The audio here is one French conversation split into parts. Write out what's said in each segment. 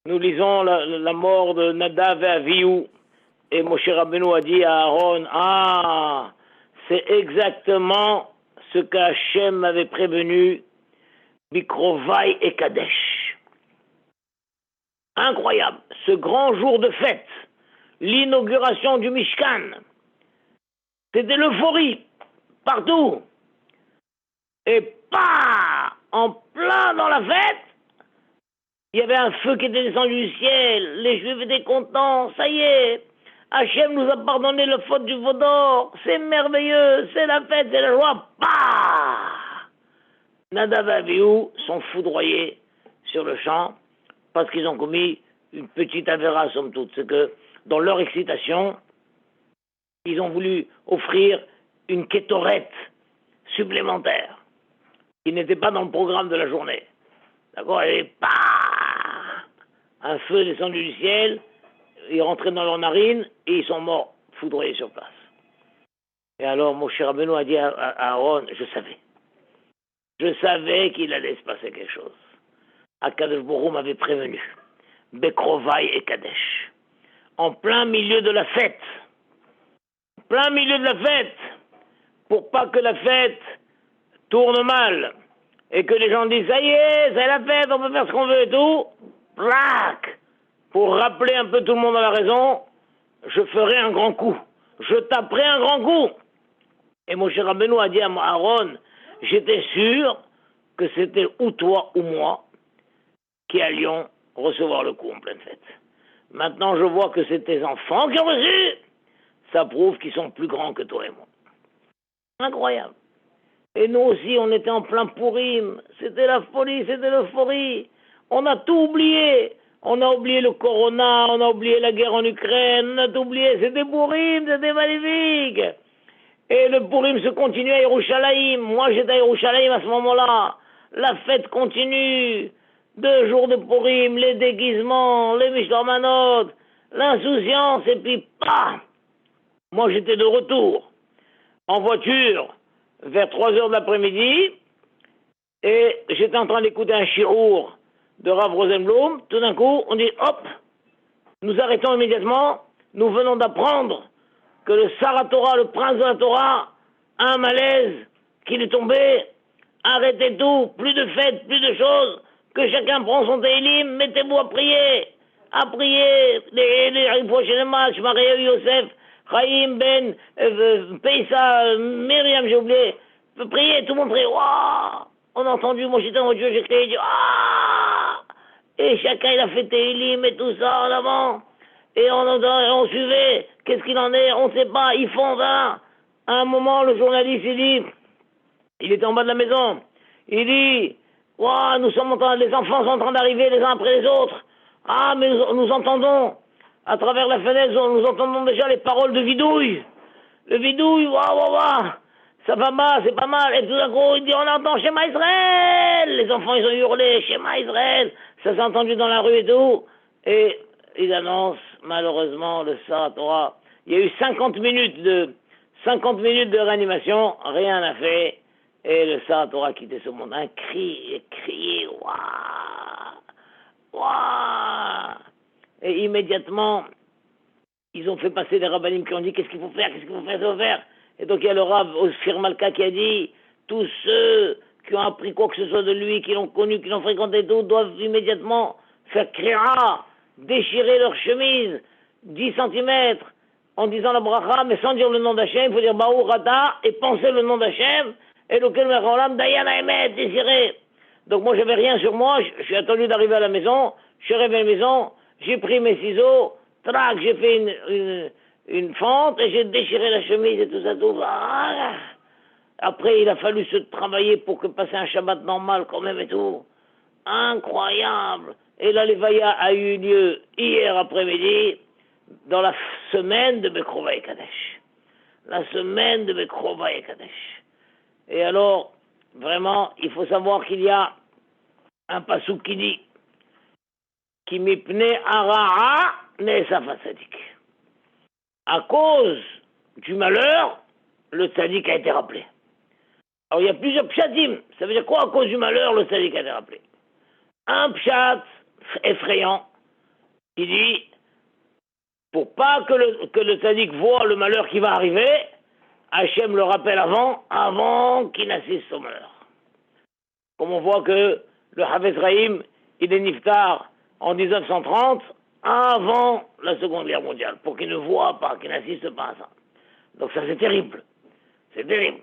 Nous lisons la mort de Nadav et Avihu, et Moshe Rabbeinu a dit à Aaron, ah, c'est exactement ce qu'Hachem avait prévenu, Mikrovai et Kadesh. Incroyable, ce grand jour de fête, l'inauguration du Mishkan, c'était l'euphorie, partout. Et pas en plein dans la fête, il y avait un feu qui était descendu du ciel, les Juifs étaient contents, ça y est, Hachem nous a pardonné le faute du veau d'or, c'est merveilleux, c'est la fête, c'est la joie, pas. Nadav et Avihu sont foudroyés sur le champ parce qu'ils ont commis une petite avéra, somme toute. C'est que dans leur excitation, ils ont voulu offrir une kétorette supplémentaire qui n'était pas dans le programme de la journée. D'accord? Et pas un feu descendu du ciel, il rentrait dans leurs narines et ils sont morts, foudroyés sur place. Et alors Moshe Rabbeinu a dit à Aaron, je savais qu'il allait se passer quelque chose. Akadosh Baruch Hu m'avait prévenu. Bekrovai et Kadesh. En plein milieu de la fête. Pour pas que la fête tourne mal. Et que les gens disent, ça y est, c'est la fête, on peut faire ce qu'on veut et tout. Plac! Pour rappeler un peu tout le monde à la raison, je ferai un grand coup. Je taperai un grand coup. Et Moshe Rabbeinu a dit à Aaron, j'étais sûr que c'était ou toi ou moi qui allions recevoir le coup en pleine fête. Maintenant, je vois que c'est tes enfants qui ont reçu. Ça prouve qu'ils sont plus grands que toi et moi. Incroyable. Et nous aussi, on était en plein Pourim. C'était la folie, c'était l'euphorie. On a tout oublié. On a oublié le Corona, on a oublié la guerre en Ukraine, on a tout oublié. C'était Pourim, c'était magnifique. Et le Pourim se continue à Yerushalayim. Moi, j'étais à Yerushalayim à ce moment-là. La fête continue. 2 jours de Pourim, les déguisements, les mishlomanot, l'insouciance, et puis pas. Moi, j'étais de retour en voiture vers 3 heures de l'après-midi et j'étais en train d'écouter un shiur de Rav Rosenblum. Tout d'un coup, on dit hop, nous arrêtons immédiatement. Nous venons d'apprendre que le Saratora, le prince de la Torah, a un malaise, qu'il est tombé. Arrêtez tout, plus de fêtes, plus de choses. Que chacun prend son télim, mettez-vous à prier. À prier. Les prochains matchs, Maria Yosef, Chaim Ben, Peissa, Myriam, j'ai oublié. Priez, tout le monde prie. Waouh! On a entendu, moi j'étais en voiture, j'ai crié, j'ai dit, ah! Et chacun il a fait télim et tout ça en avant. Et on suivait. Qu'est-ce qu'il en est? On ne sait pas. Ils font ça. À un moment, le journaliste, il dit, il était en bas de la maison. Il dit, wow, les enfants sont en train d'arriver les uns après les autres. Ah, mais nous entendons, à travers la fenêtre, nous entendons déjà les paroles de Vidouille. Le Vidouille, waouh. Ça va mal, c'est pas mal. Et tout d'un coup, il dit, on entend Shema Israël. Les enfants, ils ont hurlé, Shema Israël. Ça s'est entendu dans la rue et tout. Et il annonce, malheureusement, le Saratora. Il y a eu 50 minutes de réanimation, rien n'a fait. Et le Saratora a quitté ce monde. Un cri, crié, waouh. Et immédiatement, ils ont fait passer des rabbinim qui ont dit, qu'est-ce qu'il faut faire, Et donc il y a le Rav Osfir Malka qui a dit, tous ceux qui ont appris quoi que ce soit de lui, qui l'ont connu, qui l'ont fréquenté tout, doivent immédiatement faire kriya, déchirer leur chemise 10 centimètres en disant la bracha, mais sans dire le nom d'Hachem. Il faut dire Baou Rata et penser le nom d'Hachem. Et lequel me rend l'âme, Dayana Emet, déchiré. Donc moi, j'avais rien sur moi. Je suis attendu d'arriver à la maison. Je suis arrivé à la maison. J'ai pris mes ciseaux. Trac, j'ai fait une fente et j'ai déchiré la chemise et tout ça, tout. Après, il a fallu se travailler pour que passer un Shabbat normal quand même et tout. Incroyable. Et la Levaya a eu lieu hier après-midi dans la semaine de Bekrova et Kadesh. La semaine de Bekrova et Kadesh. Et alors, vraiment, il faut savoir qu'il y a un passouk qui dit Ki mipne ara'a ne'esafa tzadik. À cause du malheur, le tzadik a été rappelé. Alors il y a plusieurs pshatim. Ça veut dire quoi à cause du malheur, le tzadik a été rappelé? un pshat effrayant qui dit, pour pas que le tzaddik voit le malheur qui va arriver, Hachem le rappelle avant qu'il n'assiste au malheur. Comme on voit que le Hafez Chaim, il est niftar en 1930, avant la Seconde Guerre mondiale, pour qu'il ne voit pas, qu'il n'assiste pas à ça. Donc ça c'est terrible. C'est terrible.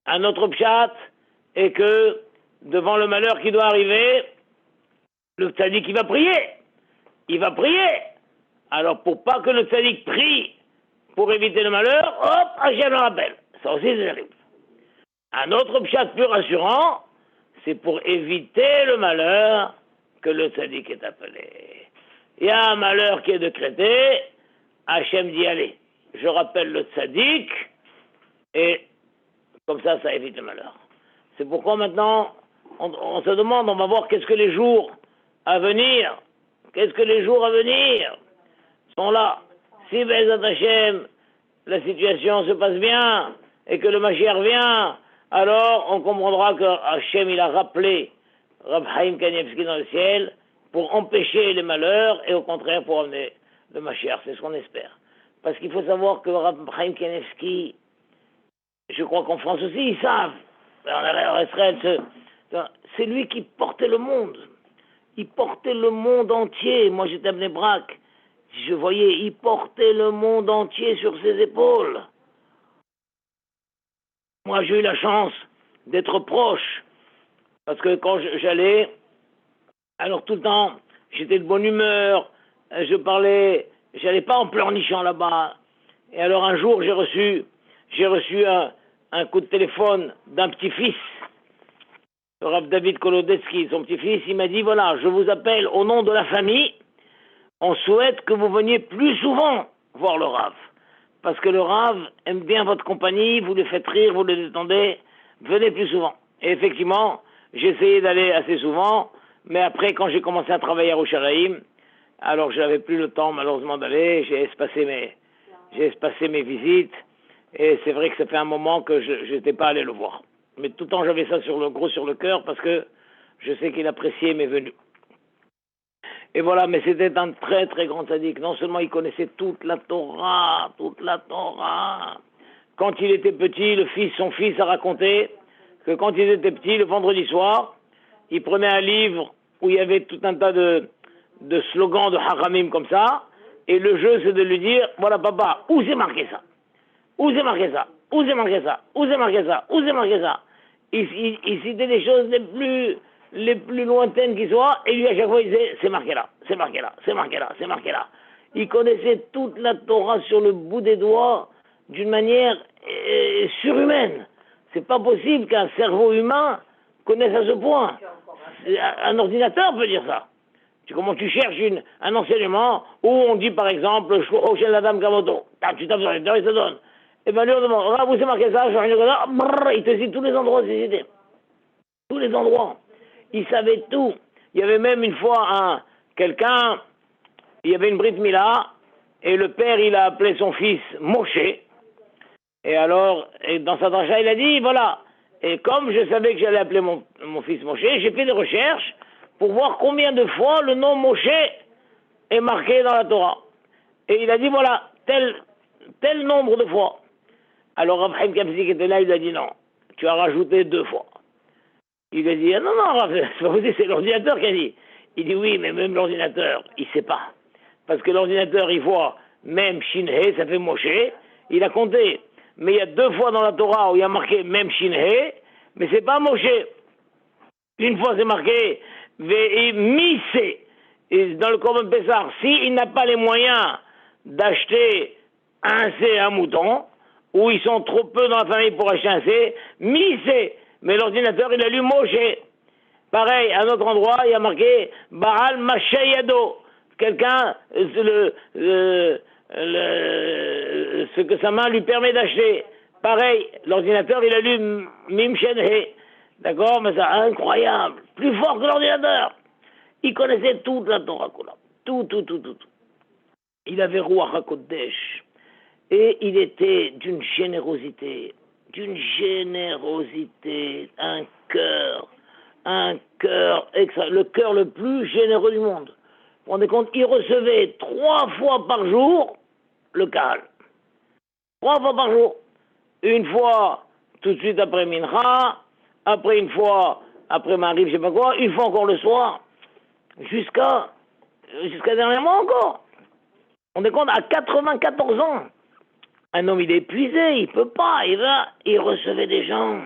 Un autre pshat est que, devant le malheur qui doit arriver, le tzaddik il va prier. Il va prier. Alors pour pas que le tzaddik prie pour éviter le malheur, hop, Hachem le rappelle. Ça aussi c'est terrible. Un autre pshat plus rassurant, c'est pour éviter le malheur que le tzaddik est appelé. Il y a un malheur qui est décrété, Hachem dit allez, je rappelle le tzaddik, et comme ça évite le malheur. C'est pourquoi maintenant, on se demande, on va voir qu'est-ce que les jours à venir, sont là. Si Bezat Hachem, la situation se passe bien, et que le Mashiach vient, alors on comprendra que Hachem il a rappelé Rab Chaim Kanievski dans le ciel pour empêcher les malheurs et au contraire pour amener le Mashiach, c'est ce qu'on espère. Parce qu'il faut savoir que Rab Chaim Kanievski, je crois qu'en France aussi ils savent, en Israël, c'est lui qui portait le monde. Il portait le monde entier. Moi j'étais à Bnei Brak, je voyais, il portait le monde entier sur ses épaules. Moi, j'ai eu la chance d'être proche, parce que quand j'allais, alors tout le temps, j'étais de bonne humeur, je parlais, j'allais pas en pleurnichant là-bas. Et alors un jour, j'ai reçu un coup de téléphone d'un petit-fils, le Rav David Kolodetsky, son petit-fils, il m'a dit, voilà, je vous appelle au nom de la famille, on souhaite que vous veniez plus souvent voir le Rav. Parce que le Rav aime bien votre compagnie, vous le faites rire, vous le détendez, venez plus souvent. Et effectivement, j'ai essayé d'aller assez souvent, mais après, quand j'ai commencé à travailler à Yerushalayim, alors je n'avais plus le temps malheureusement d'aller, j'ai espacé mes visites, et c'est vrai que ça fait un moment que je n'étais pas allé le voir. Mais tout le temps j'avais ça sur le cœur, parce que je sais qu'il appréciait mes venues. Et voilà, mais c'était un très très grand tzaddik. Non seulement il connaissait toute la Torah. Quand il était petit, son fils a raconté que quand il était petit, le vendredi soir, il prenait un livre où il y avait tout un tas de slogans de haramim comme ça, et le jeu c'est de lui dire, voilà papa, où c'est marqué ça? Où c'est marqué ça? Où c'est marqué ça? Où c'est marqué ça? Où c'est marqué ça? Il citait des choses les plus lointaines qui soient, et lui à chaque fois il disait c'est marqué là, c'est marqué là, c'est marqué là, c'est marqué là. Il connaissait toute la Torah sur le bout des doigts d'une manière surhumaine. C'est pas possible qu'un cerveau humain connaisse à ce point. Un ordinateur peut dire ça. Comment tu cherches un enseignement où on dit par exemple Oshel Adam Kamoto, tu tapes sur les il te donne. Et bien lui on demande, ah, vous c'est marqué ça, il te cite tous les endroits où c'était. Tous les endroits. Il savait tout. Il y avait même une fois quelqu'un, il y avait une Brit Mila, et le père il a appelé son fils Moshe, et alors, dans sa dracha il a dit, voilà, et comme je savais que j'allais appeler mon fils Moshe, j'ai fait des recherches pour voir combien de fois le nom Moshe est marqué dans la Torah. Et il a dit, voilà, tel nombre de fois. Alors Abraham Kamsi qui était là, il a dit, non, tu as rajouté 2 fois. Il a dit, ah, non, c'est l'ordinateur qui a dit. Il dit, oui, mais même l'ordinateur, il ne sait pas. Parce que l'ordinateur, il voit même Shin-He, ça fait Moshe, il a compté. Mais il y a 2 fois dans la Torah où il y a marqué même Shin-He, mais c'est pas Moshe. Une fois, c'est marqué Mise. Et dans le Korban Pessah, s'il n'a pas les moyens d'acheter un C, un mouton, ou ils sont trop peu dans la famille pour acheter un C, Mise. Mais l'ordinateur, il a lu Moshe. Pareil, à un autre endroit, il y a marqué Baal Mashayado. Quelqu'un, ce que sa main lui permet d'acheter. Pareil, l'ordinateur, il a lu Mim Shenhe. D'accord? Mais c'est incroyable. Plus fort que l'ordinateur. Il connaissait toute la Torah. Tout. Il avait Ruach HaKodesh. Et il était d'une générosité, un cœur un cœur, le cœur le plus généreux du monde. Vous vous rendez compte, il recevait 3 fois par jour le Kahal. 3 fois par jour. Une fois tout de suite après Mincha, après une fois après Marib, je sais pas quoi, une fois encore le soir, jusqu'à dernièrement encore. On est compte, à 94 ans, un homme il est épuisé, il peut pas, il recevait des gens.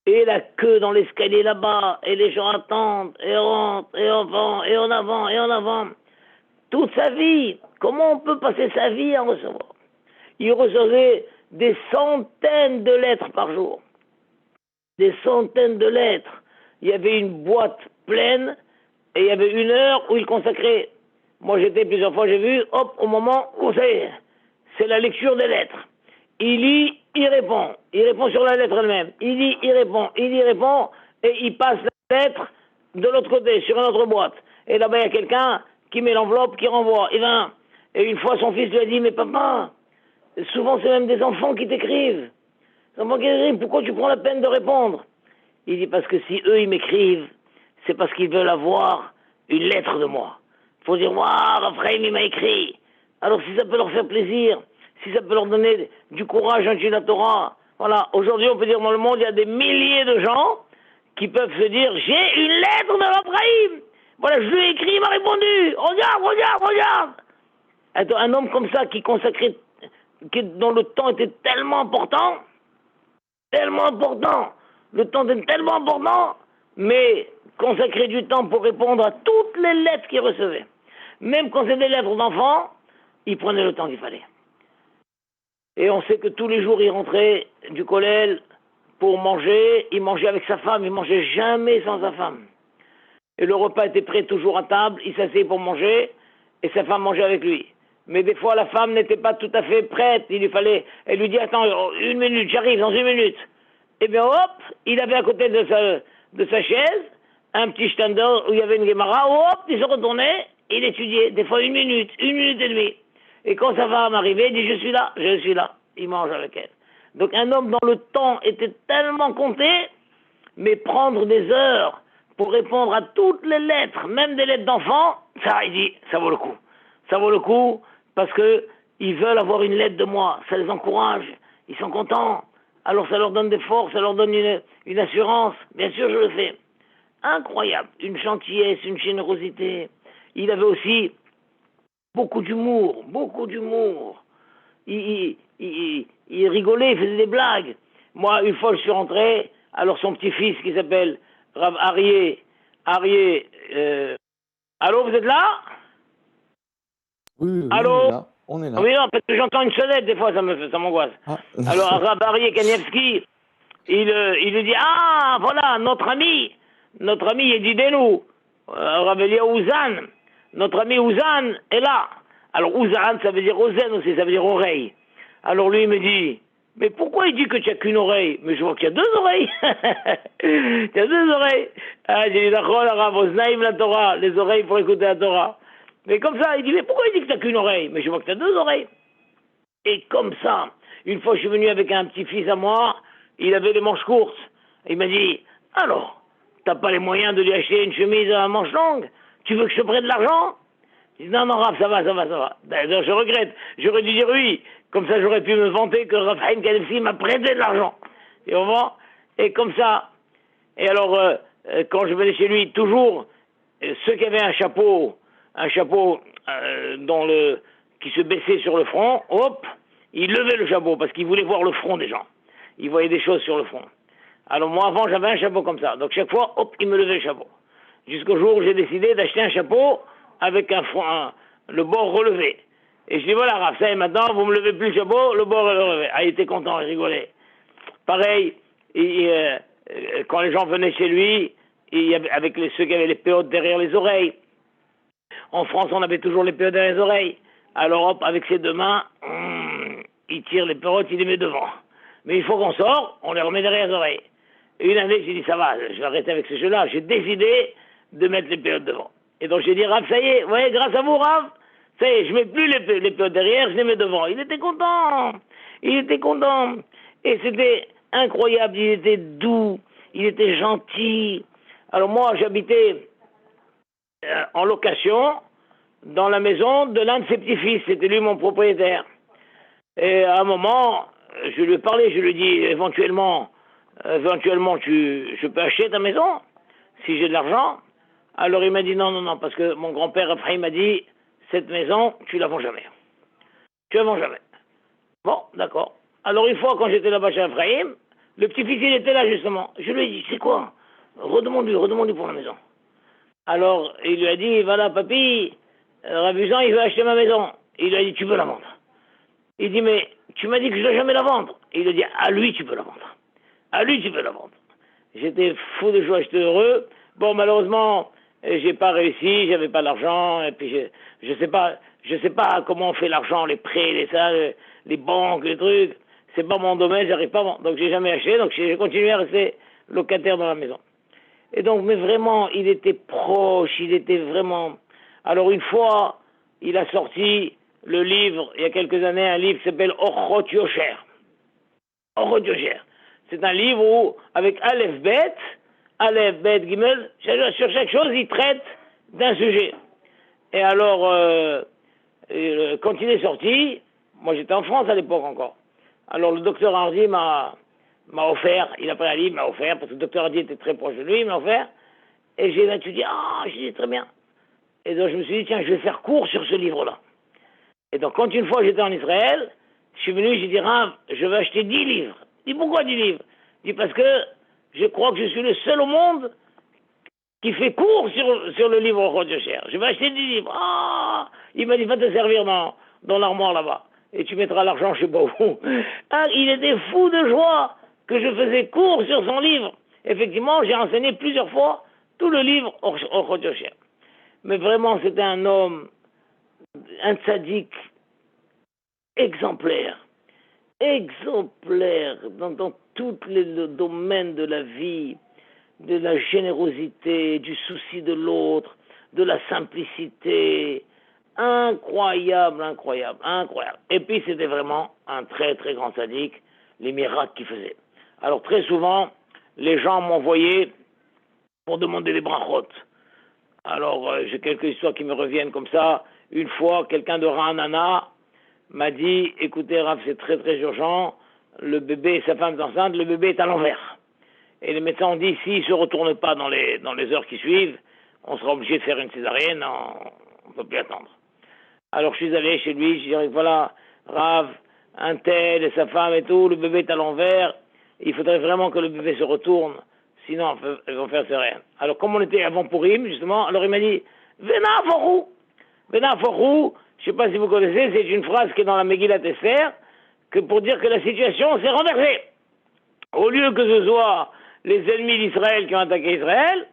Et la queue dans l'escalier là-bas, et les gens attendent, et rentrent, et en avant, et en avant, et en avant. Toute sa vie, comment on peut passer sa vie à recevoir? Il recevait des centaines de lettres par jour. Des centaines de lettres. Il y avait une boîte pleine, et il y avait une heure où il consacrait. Moi j'étais plusieurs fois, j'ai vu, hop, au moment où c'est la lecture des lettres. Il lit, il répond sur la lettre elle-même. Il lit, il répond, et il passe la lettre de l'autre côté, sur une autre boîte. Et là-bas, il y a quelqu'un qui met l'enveloppe, qui renvoie. Et une fois, son fils lui a dit, mais papa, souvent c'est même des enfants qui t'écrivent. Des enfants qui t'écrivent, pourquoi tu prends la peine de répondre? Il dit, parce que si eux, ils m'écrivent, c'est parce qu'ils veulent avoir une lettre de moi. Il faut dire, waouh, Raphaël, il m'a écrit. Alors si ça peut leur faire plaisir, si ça peut leur donner du courage en la Torah, voilà, aujourd'hui on peut dire dans le monde, il y a des milliers de gens qui peuvent se dire, j'ai une lettre de Raphaël. Voilà, je lui ai écrit, il m'a répondu. Regarde. Un homme comme ça qui consacrait, dont le temps était tellement important, le temps était tellement important, mais consacrer du temps pour répondre à toutes les lettres qu'il recevait. Même quand c'était des lettres d'enfants, il prenait le temps qu'il fallait. Et on sait que tous les jours, il rentrait du collège pour manger. Il mangeait avec sa femme, il mangeait jamais sans sa femme. Et le repas était prêt toujours à table, il s'asseyait pour manger, et sa femme mangeait avec lui. Mais des fois, la femme n'était pas tout à fait prête, elle lui dit, attends, 1 minute, j'arrive dans 1 minute. Et bien hop, il avait à côté de sa chaise, un petit standard où il y avait une Gemara, hop, il se retournait, et il étudiait, des fois 1 minute, 1 minute et demie. Et quand sa femme arrivait, il dit, je suis là, il mange avec elle. Donc un homme dont le temps était tellement compté, mais prendre des heures pour répondre à toutes les lettres, même des lettres d'enfants, ça, il dit, ça vaut le coup. Ça vaut le coup parce que ils veulent avoir une lettre de moi, ça les encourage, ils sont contents, alors ça leur donne des forces, ça leur donne une assurance, bien sûr je le fais. Incroyable, une gentillesse, une générosité. Il avait aussi beaucoup d'humour. Il rigolait, il faisait des blagues. Moi, une fois je suis rentré, alors son petit-fils qui s'appelle Rav Arié, allô, vous êtes là? Oui, Allô? on est là. Oui, non, parce que j'entends une sonnette, des fois, ça m'angoisse. Ah. Alors, Rav Arié Kanievski, il lui dit, ah, voilà, notre ami, Yedidenu, Rav Elia Ouzan, notre ami Ouzan est là. Alors, Ouzan, ça veut dire Ozen aussi, ça veut dire oreille. Alors, lui, il me dit, mais pourquoi il dit que tu n'as qu'une oreille? Mais je vois qu'il y a 2 oreilles. Il y a 2 oreilles. Ah, j'ai dit, d'accord, Rav, Oznaïm la Torah, les oreilles pour écouter la Torah. Mais comme ça, il dit, mais pourquoi il dit que tu n'as qu'une oreille? Mais je vois que tu as 2 oreilles. Et comme ça, une fois, je suis venu avec un petit-fils à moi, il avait les manches courtes. Il m'a dit, alors, t'as pas les moyens de lui acheter une chemise à manches longues? Tu veux que je te prête de l'argent? Je dis, non, Raph, ça va. D'ailleurs, je regrette. J'aurais dû dire oui. Comme ça, j'aurais pu me vanter que Raphaël Kadefsi m'a prêté de l'argent. Et comme ça. Et alors, quand je venais chez lui, toujours, ceux qui avaient un chapeau qui se baissait sur le front, hop, il levait le chapeau parce qu'il voulait voir le front des gens. Il voyait des choses sur le front. Alors moi, avant, j'avais un chapeau comme ça. Donc chaque fois, hop, il me levait le chapeau. Jusqu'au jour où j'ai décidé d'acheter un chapeau avec le bord relevé. Et je dis, voilà, Raph, ça y est, maintenant, vous me levez plus le chapeau, le bord est relevé. Ah, il était content, il rigolait. Pareil, quand les gens venaient chez lui, avec ceux qui avaient les péotes derrière les oreilles. En France, on avait toujours les péotes derrière les oreilles. Alors, hop, avec ses 2 mains, il tire les péotes, il les met devant. Mais une fois qu'on sort, on les remet derrière les oreilles. Et une année, j'ai dit, ça va, je vais arrêter avec ce jeu-là. J'ai décidé de mettre les péotes devant. Et donc j'ai dit, Rav, ça y est, ouais, grâce à vous, Rav, ça y est, je mets plus les péotes derrière, je les mets devant. Il était content. Et c'était incroyable, il était doux, il était gentil. Alors moi, j'habitais en location dans la maison de l'un de ses petits-fils. C'était lui mon propriétaire. Et à un moment, je lui ai parlé, je lui ai dit éventuellement, je peux acheter ta maison si j'ai de l'argent. Alors il m'a dit non, non, non, parce que mon grand-père Ephraim m'a dit cette maison, tu la vends jamais. Tu la vends jamais. Bon, d'accord. Alors une fois, quand j'étais là-bas chez Ephraim, le petit-fils, il était là justement. Je lui ai dit, c'est quoi? Redemande-lui pour la maison. Alors il lui a dit, voilà, papy, Rabuzan, il veut acheter ma maison. Il lui a dit, tu peux la vendre. Il dit, mais tu m'as dit que je ne dois jamais la vendre. Et il a dit, à lui, tu peux la vendre. À lui, tu peux la vendre. J'étais fou de joie, j'étais heureux. Bon, malheureusement, j'ai pas réussi, j'avais pas l'argent, et puis je sais pas comment on fait l'argent, les prêts, les banques, les trucs. C'est pas mon domaine, j'arrive pas. Donc j'ai jamais acheté, donc j'ai continué à rester locataire dans la maison. Et donc, mais vraiment, il était proche, il était vraiment. Alors une fois, il a sorti le livre, il y a quelques années, un livre qui s'appelle Orchot Yosher. Orchot Yosher. C'est un livre où, avec Aleph Bet, Gimel, sur chaque chose, il traite d'un sujet. Et alors, quand il est sorti, moi j'étais en France à l'époque encore. Alors le docteur Hardy m'a offert, il a pris un livre, m'a offert, parce que le docteur Hardy était très proche de lui, il m'a offert. Et j'ai étudié, j'ai dit très bien. Et donc je me suis dit, tiens, je vais faire cours sur ce livre-là. Et donc quand une fois j'étais en Israël, je suis venu, j'ai dit, Rav, je vais acheter 10 livres. Il dit, pourquoi 10 livres? Il dit, parce que je crois que je suis le seul au monde qui fait cours sur le livre Orchot Yosher. Je vais acheter 10 livres. Il m'a dit, va te servir dans l'armoire là-bas. Et tu mettras l'argent, je sais pas où. Il était fou de joie que je faisais cours sur son livre. Effectivement, j'ai enseigné plusieurs fois tout le livre Orchot Yosher. Mais vraiment, c'était un homme, un tzaddik exemplaire dans tous les domaines de la vie, de la générosité, du souci de l'autre, de la simplicité. Incroyable. Et puis c'était vraiment un très très grand sadique, les miracles qu'il faisait. Alors très souvent, les gens m'envoyaient pour demander des brachot. Alors j'ai quelques histoires qui me reviennent comme ça. Une fois, quelqu'un de Ranana m'a dit, écoutez Rav, c'est très très urgent, le bébé, sa femme est enceinte, le bébé est à l'envers. Et les médecins ont dit, s'il ne se retourne pas dans les heures qui suivent, on sera obligé de faire une césarienne, on ne peut plus attendre. Alors je suis allé chez lui, je dis, voilà, Rav, un tel et sa femme et tout, le bébé est à l'envers, il faudrait vraiment que le bébé se retourne, sinon elles vont faire césarienne. Alors comme on était avant Pourim, justement, alors il m'a dit, Vena Forou, je ne sais pas si vous connaissez, c'est une phrase qui est dans la Megillat Esther, que pour dire que la situation s'est renversée. Au lieu que ce soit les ennemis d'Israël qui ont attaqué Israël,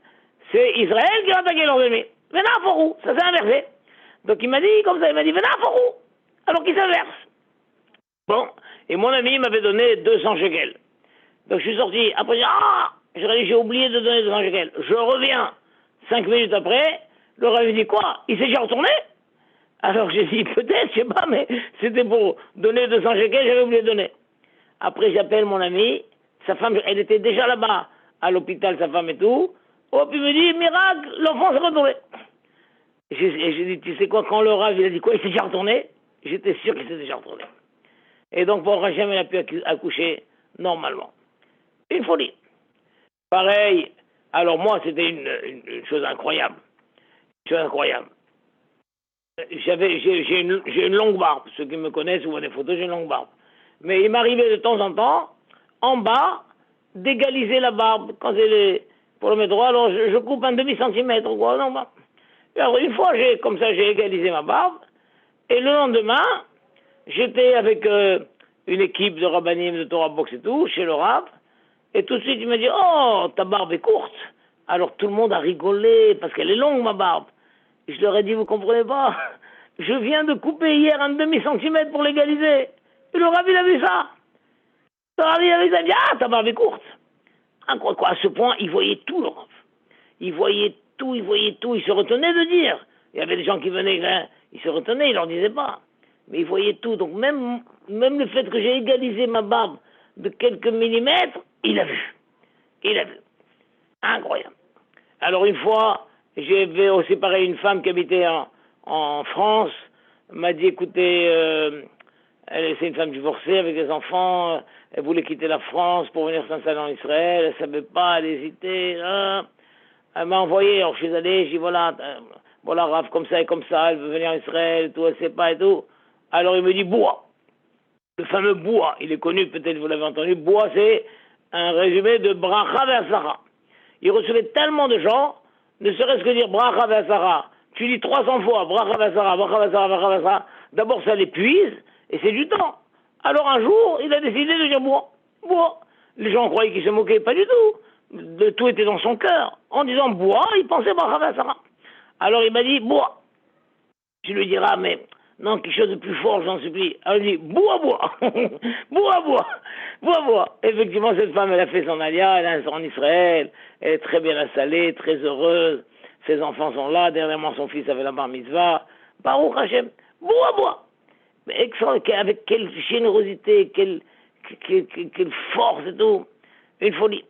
c'est Israël qui a attaqué leurs ennemis. Vena Forou, ça s'est inversé. Donc il m'a dit comme ça, il m'a dit Vena Forou, alors qu'il s'inverse. Bon, et mon ami m'avait donné 200 shekels. Donc je suis sorti, après j'ai oublié de donner 200 shekels. Je reviens 5 minutes après, le rav dit quoi? Il s'est déjà retourné? Alors j'ai dit peut-être, je sais pas, mais c'était pour donner 200 shekels, j'avais oublié de donner. Après j'appelle mon ami, sa femme, elle était déjà là-bas, à l'hôpital, sa femme et tout. Oh, puis il me dit, miracle, l'enfant s'est retourné. Et j'ai dit, tu sais quoi, quand le rav, il a dit quoi, il s'est déjà retourné? J'étais sûr qu'il s'est déjà retourné. Et donc, pour jamais il a pu accoucher normalement. Une folie. Pareil, alors moi, c'était une chose incroyable. Une chose incroyable. J'ai une longue barbe. Ceux qui me connaissent ou voient des photos, j'ai une longue barbe. Mais il m'arrivait de temps en temps, en bas, d'égaliser la barbe. Quand pour le mettre droit, alors je coupe un demi-centimètre, quoi. Non, bah. Alors une fois, j'ai égalisé ma barbe. Et le lendemain, j'étais avec une équipe de rabbinim de Torah Box et tout, chez le Rav. Et tout de suite, il m'a dit, oh, ta barbe est courte. Alors tout le monde a rigolé, parce qu'elle est longue, ma barbe. Et je leur ai dit, vous comprenez pas, je viens de couper hier un demi-centimètre pour l'égaliser. Et le Rav, il a vu ça. Le Rav, il a dit, ta barbe est courte. Quoi, à ce point, il voyait tout, le Rav. Il voyait tout, il se retenait de dire. Il y avait des gens qui venaient, hein, il se retenait, il leur disait pas. Mais il voyait tout. Donc même le fait que j'ai égalisé ma barbe de quelques millimètres, il a vu. Incroyable. Alors une fois, j'ai vu aussi pareil une femme qui habitait en France, m'a dit écoutez, c'est une femme divorcée avec des enfants, elle voulait quitter la France pour venir s'installer en Israël, elle savait pas, elle hésitait, hein. Elle m'a envoyé, alors je suis allé, j'ai dit voilà, voilà Rav, comme ça et comme ça, elle veut venir en Israël et tout, elle sait pas et tout. Alors il me dit bois, le fameux bois, il est connu, peut-être vous l'avez entendu, bois c'est un résumé de bracha ve'asara. Il recevait tellement de gens, ne serait-ce que dire bracha ve'asara, tu dis 300 fois bracha ve'asara, bracha ve'asara, bracha ve'asara, d'abord ça l'épuise, et c'est du temps. Alors un jour, il a décidé de dire bois, bois. Les gens croyaient qu'il se moquait, pas du tout. De tout était dans son cœur. En disant bois, il pensait bracha ve'asara. Alors il m'a dit bois. Tu lui diras, mais non, quelque chose de plus fort, j'en supplie. Alors il dit, bois, bois, bois, bois, bois, bois. Effectivement, cette femme, elle a fait son alia, elle est en Israël, elle est très bien installée, très heureuse. Ses enfants sont là, dernièrement son fils avait la bar mitzvah. Baruch Hashem, bois, bois. Mais avec quelle générosité, quelle force et tout. Une folie.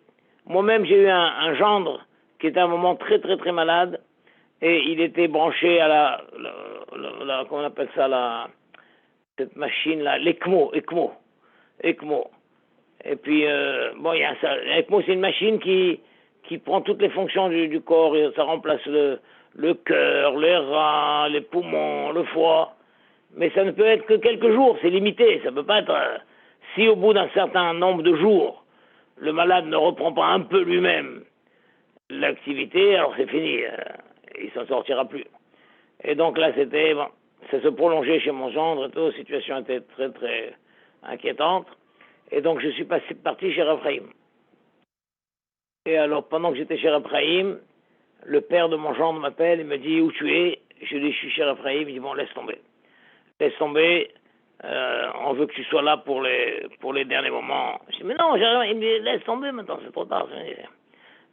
Moi-même, j'ai eu un gendre qui était à un moment très, très, très malade. Et il était branché à comment on appelle ça, cette machine-là, l'ECMO. Et puis, bon, il y a ça. L'ECMO, c'est une machine qui prend toutes les fonctions du corps. Et ça remplace le cœur, les reins, les poumons, le foie. Mais ça ne peut être que quelques jours, c'est limité. Ça ne peut pas être... si au bout d'un certain nombre de jours, le malade ne reprend pas un peu lui-même l'activité, alors c'est fini. Il s'en sortira plus. Et donc là, c'était, bon, ça se prolongeait chez mon gendre et tout, la situation était très, très inquiétante. Et donc, je suis parti chez Raphaïm. Et alors, pendant que j'étais chez Raphaïm, le père de mon gendre m'appelle, il me dit, où tu es? Je dis, je suis chez Raphaïm. Il dit, bon, laisse tomber. Laisse tomber, on veut que tu sois là pour les derniers moments. Je dis, mais non, il me dit, laisse tomber maintenant, c'est trop tard.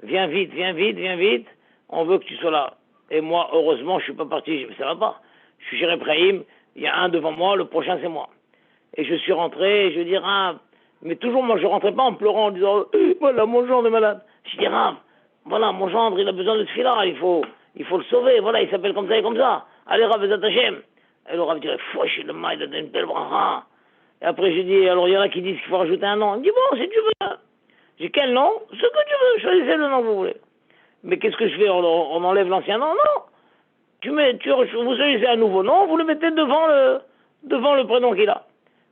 Viens vite, on veut que tu sois là. Et moi, heureusement, je suis pas parti, je dis, mais ça va pas. Je suis chez Ephraïm, il y a un devant moi, le prochain c'est moi. Et je suis rentré, et je dis, mais toujours moi je rentrais pas en pleurant, en disant, voilà, mon gendre est malade. Je dis, voilà, mon gendre, il a besoin de ce fil-là, il faut le sauver, voilà, il s'appelle comme ça et comme ça. Allez, Rav, Hashem. Et le Rav dirait, fouch, le maï, il a donné une belle bracha. Et après, je dis, alors il y en a qui disent qu'il faut rajouter un nom. Il me dit, bon, si tu veux. J'ai quel nom? Ce que tu veux, choisissez le nom que vous voulez. Mais qu'est-ce que je fais? On enlève l'ancien nom? Non. Vous choisissez un nouveau nom, vous le mettez devant le prénom qu'il a.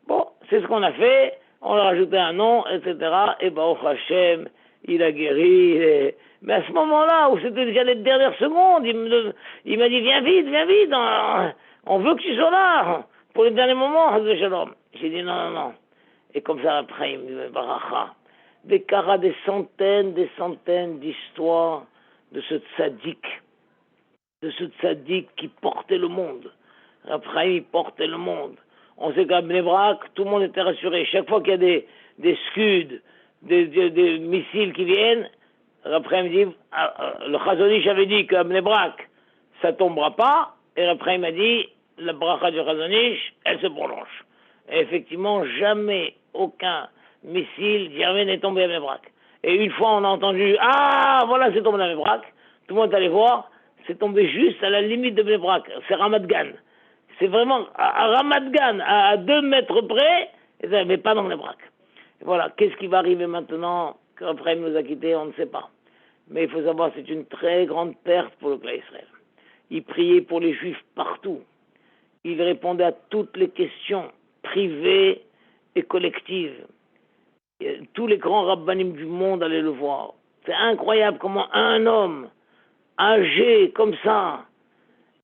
Bon, c'est ce qu'on a fait, on a rajouté un nom, etc. Et Baruch Hashem, il a guéri. Mais à ce moment-là, où c'était déjà les dernières secondes, il m'a dit, viens vite, on veut que tu sois là, pour les derniers moments, j'ai dit, non. Et comme ça, après, il me dit, Baracha. Des centaines d'histoires de ce tzaddik qui portait le monde. Après, il portait le monde. On sait qu'à Bnei Brak, tout le monde était rassuré. Chaque fois qu'il y a des scuds, des missiles qui viennent, après, il me dit, le Chazonish avait dit qu'à Bnei Brak, ça tombera pas. Et après, il m'a dit, la bracha du Chazonish, elle se prolonge. Et effectivement, jamais aucun missile jamais n'est tombé à Bnei Brak. Et une fois, on a entendu, voilà, c'est tombé à Bnei Brak. Tout le monde est allé voir, c'est tombé juste à la limite de Bnei Brak. C'est Ramat Gan. C'est vraiment à Ramat Gan, à 2 mètres près, mais pas dans Bnei Brak. Voilà, qu'est-ce qui va arriver maintenant qu'après il nous a quittés, on ne sait pas. Mais il faut savoir, c'est une très grande perte pour le clan Israël. Il priait pour les Juifs partout. Il répondait à toutes les questions privées et collectives. Tous les grands rabbanim du monde allaient le voir. C'est incroyable comment un homme âgé comme ça,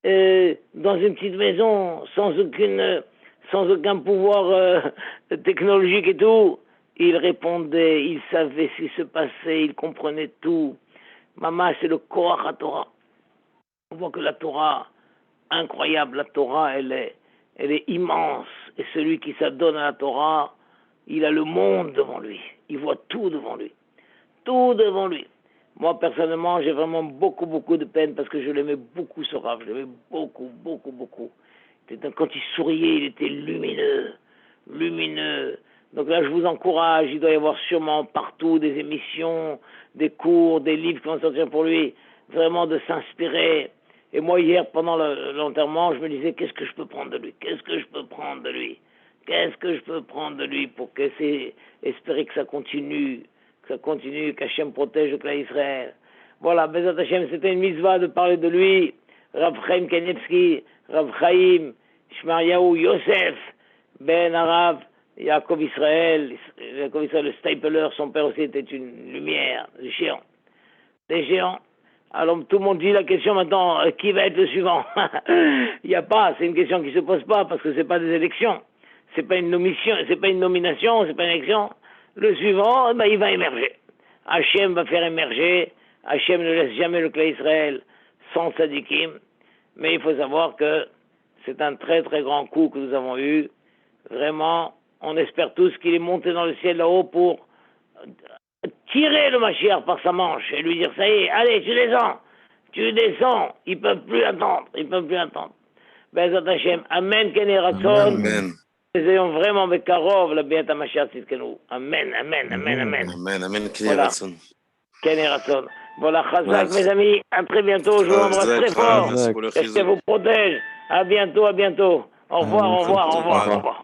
dans une petite maison, sans aucun pouvoir technologique et tout, il répondait, il savait ce qui se passait, il comprenait tout. Maman, c'est le Koach HaTorah. On voit que la Torah, incroyable, la Torah, elle est immense. Et celui qui s'adonne à la Torah, il a le monde devant lui. Il voit tout devant lui. Tout devant lui. Moi, personnellement, j'ai vraiment beaucoup de peine parce que je l'aimais beaucoup, ce Rav. Je l'aimais beaucoup. Quand il souriait, il était lumineux. Donc là, je vous encourage, il doit y avoir sûrement partout des émissions, des cours, des livres qui vont sortir pour lui, vraiment de s'inspirer. Et moi, hier, pendant l'enterrement, je me disais, qu'est-ce que je peux prendre de lui? Qu'est-ce que je peux prendre de lui? Qu'est-ce que je peux prendre de lui pour espérer que ça continue, qu'Hachem protège le clan Israël. Voilà, Bezat Hachem, c'était une mitzvah de parler de lui. Rav Chaim Kanievski, Rav Chaim, Shmariaou Yosef, Ben Arav, Yaakov Israël, le Stapler, son père aussi était une lumière, des géants. Alors tout le monde dit la question maintenant, qui va être le suivant? Il n'y a pas, c'est une question qui ne se pose pas parce que c'est pas des élections, c'est pas une nomination, c'est pas une élection. Le suivant, il va émerger. Hachem va faire émerger. Hachem ne laisse jamais le clan Israël sans tzadikim. Mais il faut savoir que c'est un très très grand coup que nous avons eu. Vraiment, on espère tous qu'il est monté dans le ciel là-haut pour tirer le Mashiach par sa manche et lui dire, ça y est, allez, tu descends. Ils peuvent plus attendre. Bezat Hashem, Amen, Keni Ratzon. Amen. Nous ayons vraiment Bekarov, la Beata Mashiach Tzidkenu. Amen. Amen, Keni Voilà. Ratzon. Keni Ratzon. Voilà, Chazak, mes amis, à très bientôt, je vous embrasse très fort. Que Dieu vous protège. À bientôt. Au revoir.